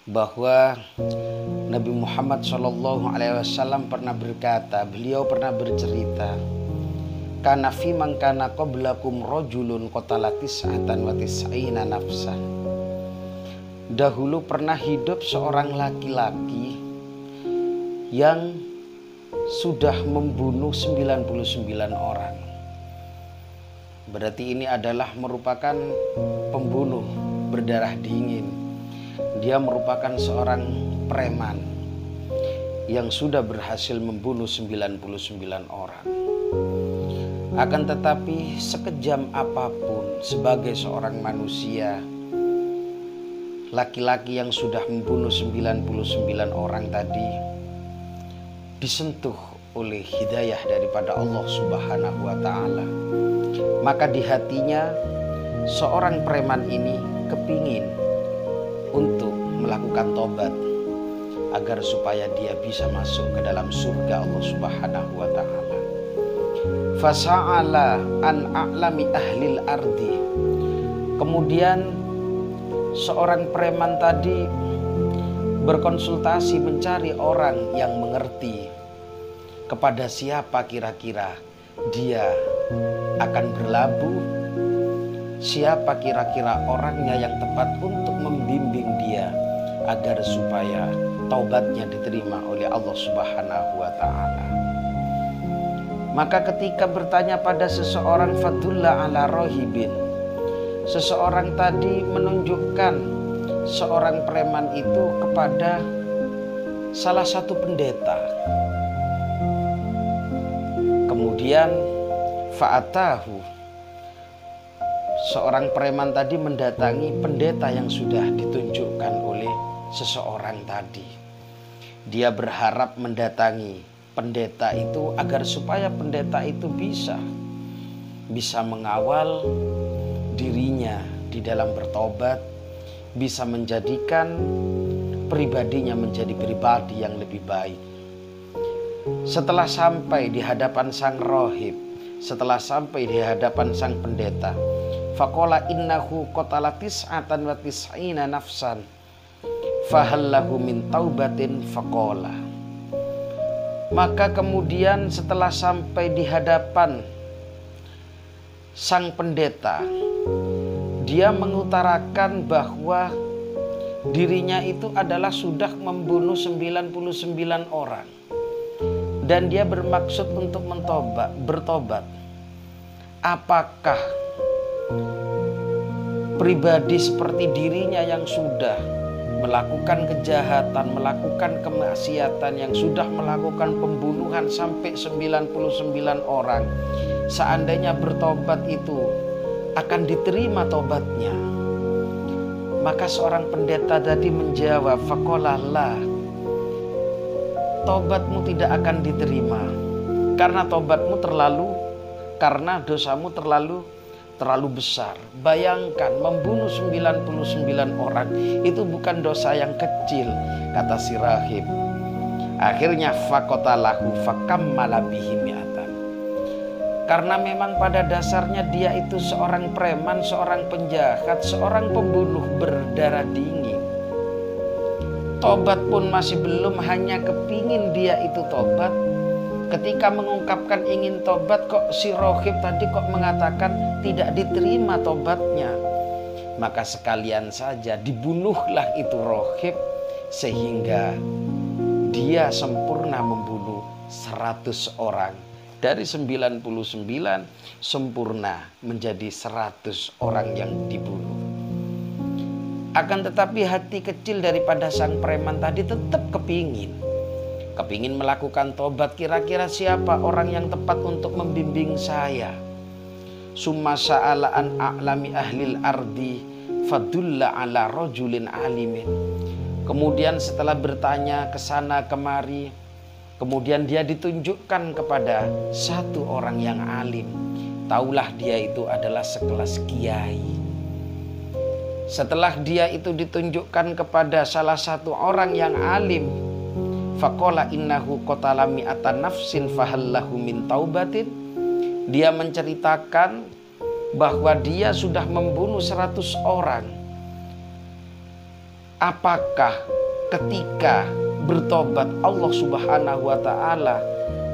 bahwa Nabi Muhammad SAW pernah berkata, beliau pernah bercerita, kana fi man kana qablakum rajulun qatala tis'atan wa tis'ina nafsan. Dahulu pernah hidup seorang laki-laki yang sudah membunuh 99 orang. Berarti ini adalah merupakan pembunuh berdarah dingin. Dia merupakan seorang preman yang sudah berhasil membunuh 99 orang. Akan tetapi sekejam apapun sebagai seorang manusia, laki-laki yang sudah membunuh 99 orang tadi disentuh oleh hidayah daripada Allah Subhanahu wa ta'ala. Maka di hatinya seorang preman ini kepingin untuk melakukan tobat agar supaya dia bisa masuk ke dalam surga Allah Subhanahu wa ta'ala. Fasa'ala an a'lami ahlil ardi. Kemudian seorang preman tadi berkonsultasi mencari orang yang mengerti kepada siapa kira-kira dia akan berlabuh, siapa kira-kira orangnya yang tepat untuk membimbing dia agar supaya taubatnya diterima oleh Allah Subhanahu wa ta'ala. Maka ketika bertanya pada seseorang, fadulla ala rohibin, seseorang tadi menunjukkan seorang preman itu kepada salah satu pendeta. Kemudian fa'atahu, seorang preman tadi mendatangi pendeta yang sudah ditunjukkan oleh seseorang tadi. Dia berharap mendatangi pendeta itu agar supaya pendeta itu bisa mengawal dirinya di dalam bertobat, bisa menjadikan pribadinya menjadi pribadi yang lebih baik. Setelah sampai di hadapan sang rohib, setelah sampai di hadapan sang pendeta, faqala innahu qatala tis'atan wa tis'ina nafsan fahallahu min taubatin faqala. Maka kemudian setelah sampai di hadapan sang pendeta, dia mengutarakan bahwa dirinya itu adalah sudah membunuh 99 orang. Dan dia bermaksud untuk bertobat. Apakah pribadi seperti dirinya yang sudah melakukan kejahatan, melakukan kemaksiatan, yang sudah melakukan pembunuhan sampai 99 orang, seandainya bertobat itu akan diterima tobatnya? Maka seorang pendeta tadi menjawab, faqala la, tobatmu tidak akan diterima karena karena dosamu terlalu besar. Bayangkan, membunuh 99 orang itu bukan dosa yang kecil, kata si rahib. Akhirnya faqatalahu fakammala bihi mi'atan. Karena memang pada dasarnya dia itu seorang preman, seorang penjahat, seorang pembunuh berdarah dingin. Tobat pun masih belum, hanya kepingin dia itu tobat. Ketika mengungkapkan ingin tobat, kok si rohib tadi kok mengatakan tidak diterima tobatnya. Maka sekalian saja dibunuhlah itu rohib, sehingga dia sempurna membunuh 100 orang. Dari 99 sempurna menjadi 100 orang yang dibunuh. Akan tetapi hati kecil daripada sang preman tadi tetap kepingin melakukan tobat. Kira-kira siapa orang yang tepat untuk membimbing saya? Summa sa'ala an a'lami ahlil ardi fadulla ala rajulin alimin. Kemudian setelah bertanya ke sana kemari, kemudian dia ditunjukkan kepada satu orang yang alim. Taulah dia itu adalah sekelas kiai. Setelah dia itu ditunjukkan kepada salah satu orang yang alim, faqala innahu qatala mi'atan nafsin fahallahu min taubatin. Dia menceritakan bahwa dia sudah membunuh 100 orang. apakah ketika bertobat Allah Subhanahu wa ta'ala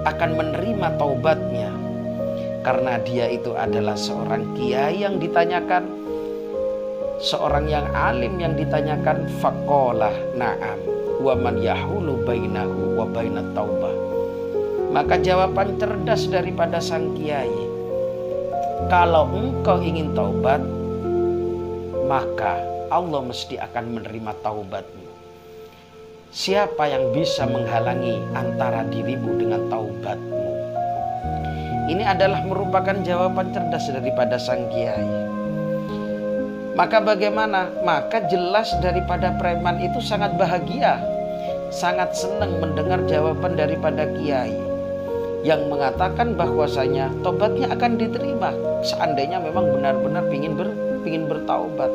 akan menerima taubatnya? Karena dia itu adalah seorang kiai yang ditanyakan, seorang yang alim yang ditanyakan. Faqala na'am wa man yahulu bainahu wa bainat taubah. Maka jawaban cerdas daripada sang kiai, kalau engkau ingin taubat, maka Allah mesti akan menerima taubatmu. Siapa yang bisa menghalangi antara dirimu dengan taubatmu? Ini adalah merupakan jawaban cerdas daripada sang kiai. Maka bagaimana? Maka jelas daripada preman itu sangat bahagia, sangat senang mendengar jawaban daripada kiai yang mengatakan bahwasanya tobatnya akan diterima seandainya memang benar-benar ingin bertaubat.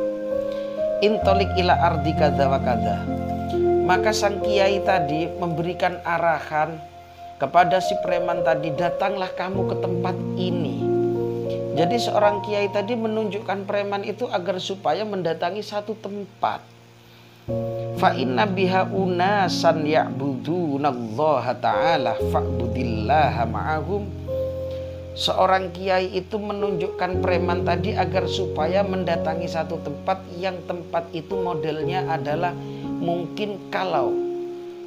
Intolik ila ardi kadza wa kadza. Maka sang kiai tadi memberikan arahan kepada si preman tadi, datanglah kamu ke tempat ini. Jadi seorang kiai tadi menunjukkan preman itu agar supaya mendatangi satu tempat. Fa inna biha unasan ya'budunallaha ta'ala fa'budillaha ma'ahum. Seorang kiai itu menunjukkan preman tadi agar supaya mendatangi satu tempat yang tempat itu modelnya adalah mungkin kalau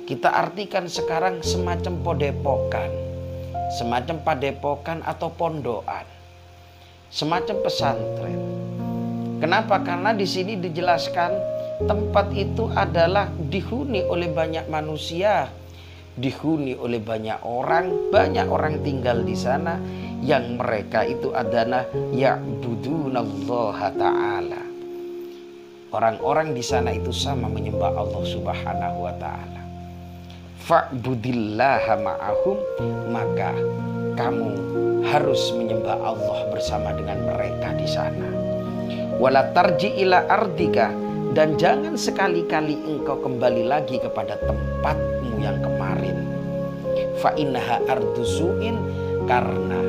kita artikan sekarang semacam padepokan, semacam padepokan atau pondokan, semacam pesantren. Kenapa? Karena di sini dijelaskan tempat itu adalah dihuni oleh banyak manusia, dihuni oleh banyak orang tinggal di sana yang mereka itu adalah ya'budunallaha ta'ala. Orang-orang di sana itu sama menyembah Allah Subhanahu wa ta'ala. Fa'budillaha ma'ahum, maka kamu harus menyembah Allah bersama dengan mereka di sana. Wala tarji ila ardika, dan jangan sekali-kali engkau kembali lagi kepada tempatmu yang kemarin. Fa innaha ardusuin, karena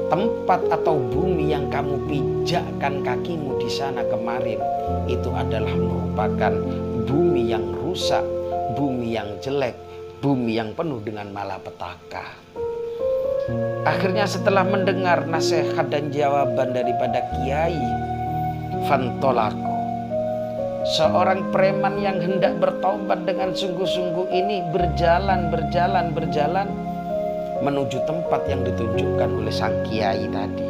tempat atau bumi yang kamu pijakkan kakimu di sana kemarin itu adalah merupakan bumi yang rusak, bumi yang jelek, bumi yang penuh dengan malapetaka. Akhirnya setelah mendengar nasihat dan jawaban daripada kiai, fantolako, seorang preman yang hendak bertaubat dengan sungguh-sungguh ini berjalan menuju tempat yang ditunjukkan oleh sang kiai tadi.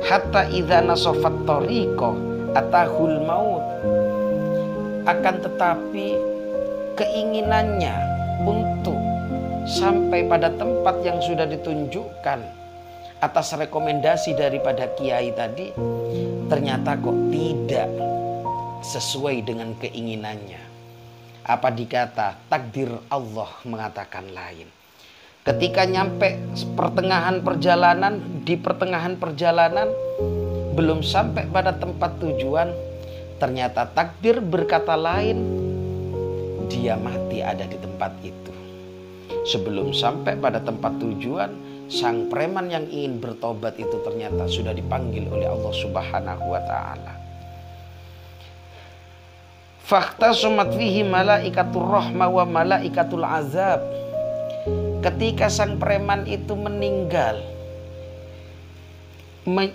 Hatta idza nasafat tariqah atahul maut. Akan tetapi keinginannya untuk sampai pada tempat yang sudah ditunjukkan atas rekomendasi daripada kiai tadi, ternyata kok tidak sesuai dengan keinginannya. Apa dikata? Takdir Allah mengatakan lain. Ketika nyampe di pertengahan perjalanan belum sampai pada tempat tujuan, ternyata takdir berkata lain, dia mati ada di tempat itu. Sebelum sampai pada tempat tujuan, sang preman yang ingin bertobat itu ternyata sudah dipanggil oleh Allah Subhanahu wa ta'ala. Fakta sumat fihi malaikatur rahma wa malaikatul azab. Ketika sang preman itu meninggal,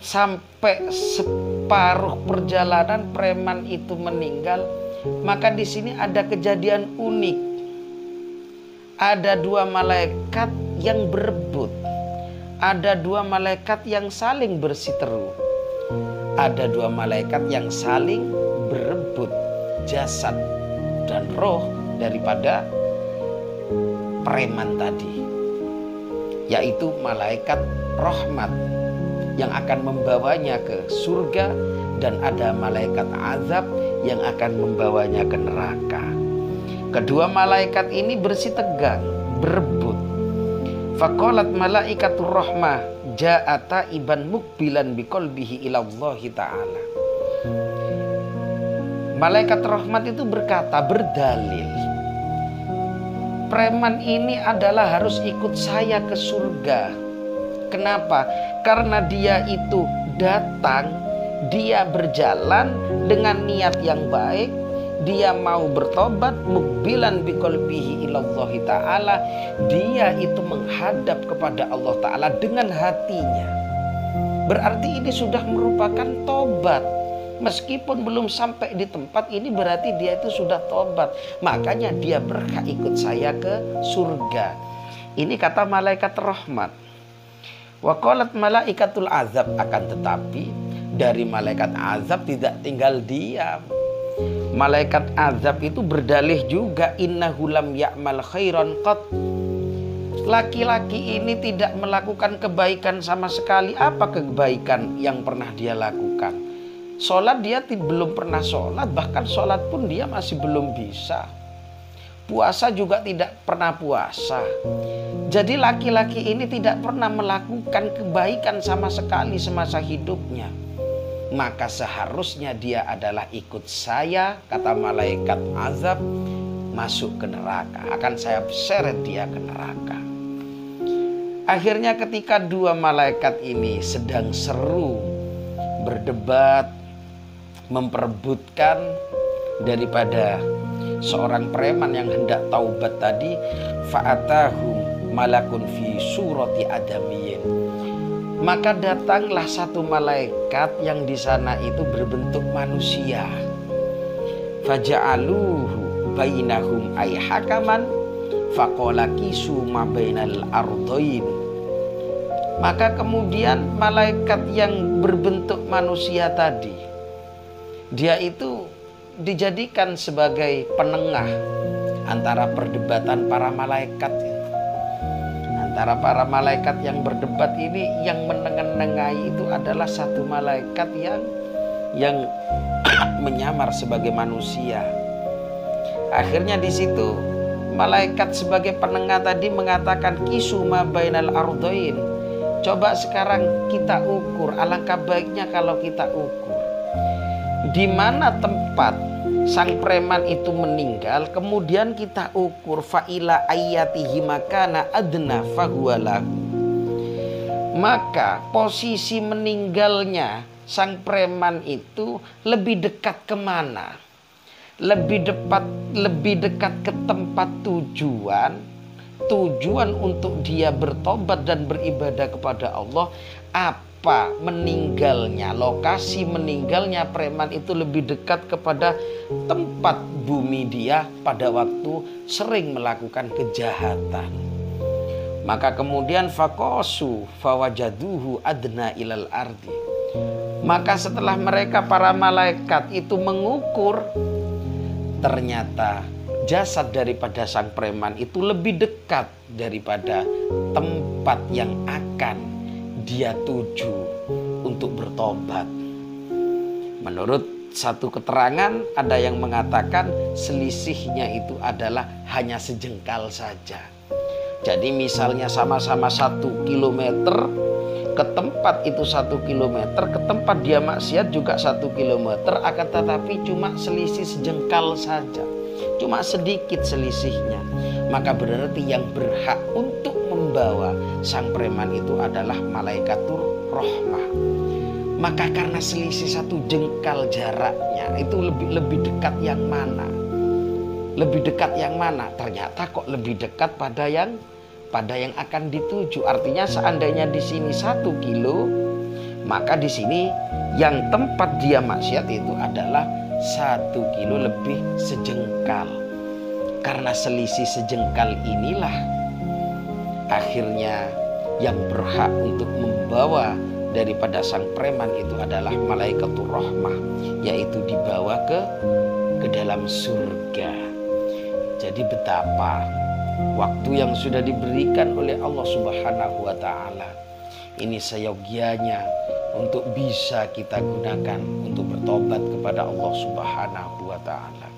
sampai separuh perjalanan preman itu meninggal, maka di sini ada kejadian unik. Ada dua malaikat yang berebut, ada dua malaikat yang saling bersiteru, ada dua malaikat yang saling berebut jasad dan roh daripada preman tadi, yaitu malaikat rahmat yang akan membawanya ke surga, dan ada malaikat azab yang akan membawanya ke neraka. Kedua malaikat ini bersitegang, berebut. Faqalat malaikatur rahmah ja'ata iban mukbilan biqalbihi ilallahi ta'ala. Malaikat rahmat itu berkata, berdalil, preman ini adalah harus ikut saya ke surga. Kenapa? Karena dia itu datang, dia berjalan dengan niat yang baik, dia mau bertobat, mukbilan biqalbihi ilallahi ta'ala, dia itu menghadap kepada Allah Ta'ala dengan hatinya. Berarti ini sudah merupakan tobat. Meskipun belum sampai di tempat ini, berarti dia itu sudah tobat. Makanya dia berhak ikut saya ke surga. Ini kata malaikat rahmat. Wa qalat malaikatul azab, akan tetapi dari malaikat azab tidak tinggal diam. Malaikat azab itu berdalih juga, innahu lam ya'mal khairan qat. Laki-laki ini tidak melakukan kebaikan sama sekali. Apa kebaikan yang pernah dia lakukan? Sholat dia belum pernah sholat, bahkan sholat pun dia masih belum bisa. Puasa juga tidak pernah puasa. Jadi laki-laki ini tidak pernah melakukan kebaikan sama sekali semasa hidupnya. Maka seharusnya dia adalah ikut saya, kata malaikat azab, masuk ke neraka. Akan saya seret dia ke neraka. Akhirnya ketika dua malaikat ini sedang seru berdebat, memperebutkan daripada seorang preman yang hendak taubat tadi, fa'atahum malakun fi surati adamiyin. Maka datanglah satu malaikat yang di sana itu berbentuk manusia. Faja'aluhu bainahum ay hakaman faqala kisu ma bainal ardain. Maka kemudian malaikat yang berbentuk manusia tadi, dia itu dijadikan sebagai penengah antara perdebatan para malaikat. Antara para malaikat yang berdebat ini, yang menengahi itu adalah satu malaikat yang menyamar sebagai manusia. Akhirnya di situ malaikat sebagai penengah tadi mengatakan kisuma bainal ardain. Coba sekarang kita ukur, alangkah baiknya kalau kita ukur di mana tempat sang preman itu meninggal, kemudian kita ukur fa'ila ayatihi makana adna fahuwalahu. Maka posisi meninggalnya sang preman itu lebih dekat kemana? Lebih dekat ke tempat tujuan untuk dia bertobat dan beribadah kepada Allah. Apa meninggalnya, lokasi meninggalnya preman itu lebih dekat kepada tempat bumi dia pada waktu sering melakukan kejahatan. Maka kemudian faqasu fawajaduhu adna ilal ardi. Maka setelah mereka para malaikat itu mengukur, ternyata jasad daripada sang preman itu lebih dekat daripada tempat yang akan dia tuju untuk bertobat. Menurut satu keterangan, ada yang mengatakan selisihnya itu adalah hanya sejengkal saja. Jadi misalnya sama-sama 1 kilometer, ke tempat itu 1 kilometer, ke tempat dia maksiat juga 1 kilometer, akan tetapi cuma selisih sejengkal saja, cuma sedikit selisihnya. Maka berarti yang berhak untuk membawa sang preman itu adalah malaikatur rahmah. Maka karena selisih 1 jengkal jaraknya, itu lebih dekat yang mana? Lebih dekat yang mana? Ternyata kok lebih dekat pada yang akan dituju. Artinya seandainya di sini 1 kilo, maka di sini yang tempat dia maksiat itu adalah 1 kilo lebih sejengkal. Karena selisih sejengkal inilah akhirnya yang berhak untuk membawa daripada sang preman itu adalah malaikatur rahmah, yaitu dibawa ke dalam surga. Jadi betapa waktu yang sudah diberikan oleh Allah Subhanahu wa taala ini seyogianya untuk bisa kita gunakan untuk bertobat kepada Allah Subhanahu wa taala.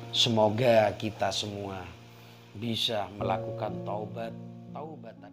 Semoga kita semua bisa melakukan taubatan